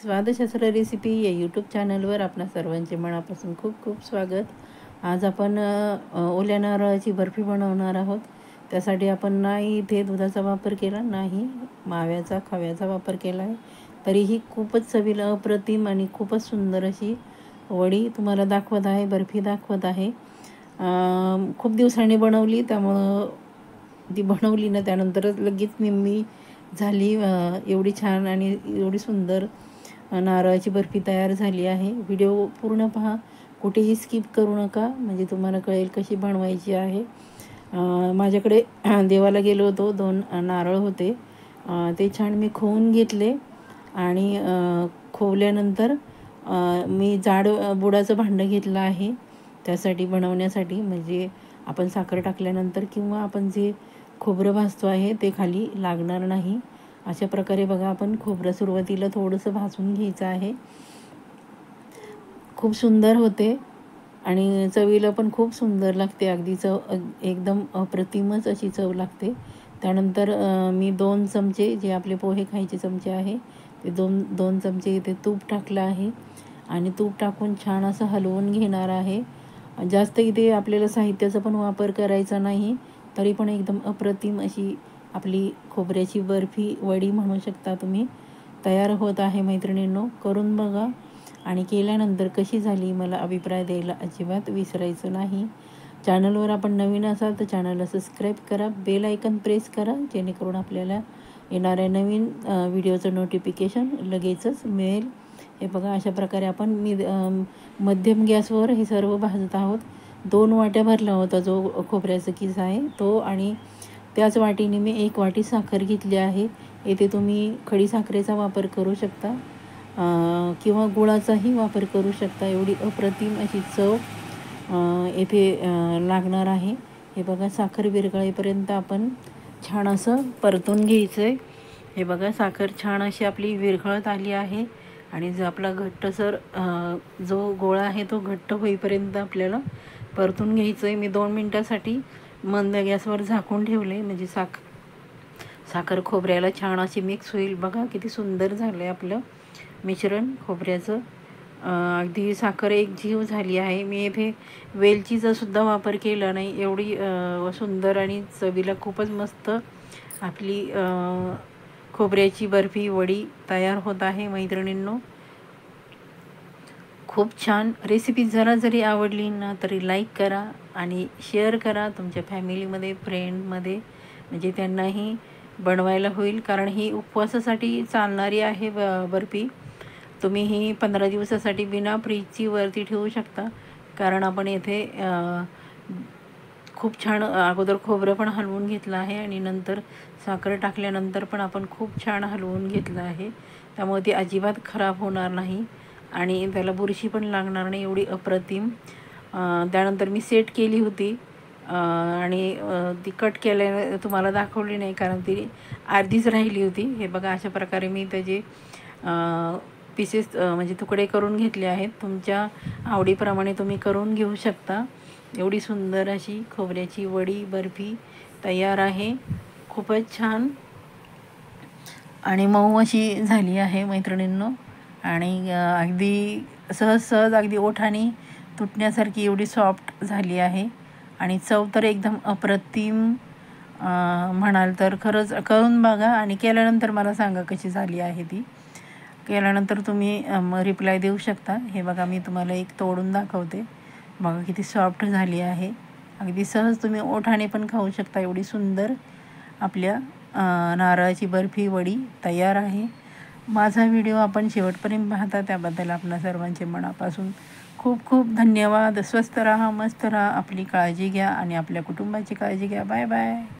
स्वादशास्त्र recipe या YouTube चॅनलवर आपणा सर्वांचे मनापासून खूप खूप स्वागत. आज आपण ओल्या नारळाची बर्फी बनवणार आहोत. त्यासाठी आपण नाही इथे दुधाचा वापर केला, नाही माव्याचा खव्याचा वापर केला आहे. तरीही खूपच चवीला अप्रतिम आणि खूपच सुंदर अशी वडी तुम्हाला दाखवत आहे, बर्फी दाखवत आहे. खूप दिवसांनी बनवली, त्यामुळं ती बनवली ना त्यानंतरच लगेच निम्मी झाली. एवढी छान आणि एवढी सुंदर नारळाची बर्फी तयार झाली आहे. व्हिडिओ पूर्ण पहा, कुठेही स्किप करू नका, म्हणजे तुम्हाला कळेल कशी बनवायची आहे. माझ्याकडे देवाला गेलो होतो, 2 नारळ होते. ते छान मी खोवून घेतले आणि खोवल्यानंतर मी जाड बुडाचं भांडं घेतलं आहे त्यासाठी बनवण्यासाठी. म्हणजे आपण साखर टाकल्यानंतर किंवा आपण जे खोबरं भाजतो आहे ते खाली लागणार नाही. अशा प्रकारे बघा, आपण खोबरं सुरुवातीला थोडंसं भाजून घ्यायचं आहे. खूप सुंदर होते आणि चवीला पण खूप सुंदर लागते. अगदी चव एकदम अप्रतिमच अशी चव लागते. त्यानंतर मी 2 चमचे, जे आपले पोहे खायचे चमचे आहे, ते 2 चमचे इथे तूप टाकलं आहे आणि तूप टाकून छान असं हलवून घेणार आहे. जास्त इथे आपल्याला साहित्याचा पण वापर करायचा नाही, तरी पण एकदम अप्रतिम अशी आपली खोबऱ्याची बर्फी वडी म्हणू शकता तुम्ही, तयार होत आहे. मैत्रिणींनो, करून बघा आणि केल्यानंतर कशी झाली मला अभिप्राय द्यायला अजिबात विसरायचं नाही. चॅनलवर आपण नवीन असाल तर चॅनलला सबस्क्राईब करा, बेल आयकन प्रेस करा, जेणेकरून आपल्याला येणाऱ्या नवीन व्हिडिओचं नोटिफिकेशन लगेचच मिळेल. हे बघा, अशा प्रकारे आपण मध्यम गॅसवर हे सर्व भाजत आहोत. 2 वाट्या भरला होता जो खोबऱ्याचा किस आहे तो, आणि त्याच वाटीने मी 1 वाटी साखर घेतली आहे. येथे तुम्ही खडी साखरेचा वापर करू शकता किंवा गुळाचाही वापर करू शकता. एवढी अप्रतिम अशी चव येथे लागणार आहे. हे बघा, साखर विरघळेपर्यंत आपण छान असं परतून घ्यायचं आहे. हे बघा, साखर छान अशी आपली विरघळत आली आहे आणि जो आपला घट्टसर जो गोळा आहे तो घट्ट होईपर्यंत आपल्याला परतून घ्यायचं आहे. मी 2 मिनटासाठी मंद गॅसवर झाकून ठेवले, म्हणजे साखर खोबऱ्याला छान अशी मिक्स होईल. बघा किती सुंदर झालं आहे आपलं मिश्रण खोबऱ्याचं. अगदी साखर एकजीव झाली आहे. मी येथे वेलचीचा सुद्धा वापर केला नाही. एवढी सुंदर आणि चवीला खूपच मस्त आपली खोबऱ्याची बर्फी वडी तयार होत आहे. मैत्रिणींनो, खूप छान रेसिपी. जरी आवडली ना तरी लाईक करा आणि शेअर करा तुमच्या फॅमिलीमध्ये, फ्रेंडमध्ये, म्हणजे त्यांनाही बनवायला होईल. कारण ही उपवासासाठी चालणारी आहे बर्फी. तुम्ही ही 15 दिवसासाठी बिना फ्रीजची वरती ठेवू शकता. कारण आपण येथे खूप छान अगोदर खोबरं पण हलवून घेतलं आहे आणि नंतर साखर टाकल्यानंतर पण आपण खूप छान हलवून घेतलं आहे. त्यामुळे ती अजिबात खराब होणार नाही आणि त्याला बुरशी पण लागणार नाही. एवढी अप्रतिम. त्यानंतर मी सेट केली होती आणि ती कट केल्याने तुम्हाला दाखवली नाही, कारण ती अर्धीच राहिली होती. हे बघा, अशा प्रकारे मी त्याचे पीसेस म्हणजे तुकडे करून घेतले आहेत. तुमच्या आवडीप्रमाणे तुम्ही करून घेऊ शकता. एवढी सुंदर अशी खोबऱ्याची वडी बर्फी तयार आहे. खूपच छान आणि मऊ अशी झाली आहे मैत्रिणींनो, आणि अगदी सहज अगदी ओठाने तुटण्यासारखी एवढी सॉफ्ट झाली आहे. आणि चव तर एकदम अप्रतिम म्हणाल तर. खरंच करून बघा आणि केल्यानंतर मला सांगा कशी झाली आहे ती. केल्यानंतर तुम्ही रिप्लाय देऊ शकता. हे बघा, मी तुम्हाला एक तोडून दाखवते. बघा किती सॉफ्ट झाली आहे. अगदी सहज तुम्ही ओठाने पण खाऊ शकता. एवढी सुंदर आपल्या नारळाची बर्फी वडी तयार आहे. माझा व्हिडिओ आपण शेवटपर्यंत पाहता त्याबद्दल आपणा सर्वांचे मनापासून खूप खूप धन्यवाद. स्वस्त राहा, मस्त राहा, आपली काळजी घ्या आणि आपल्या कुटुंबाची काळजी घ्या. Bye bye.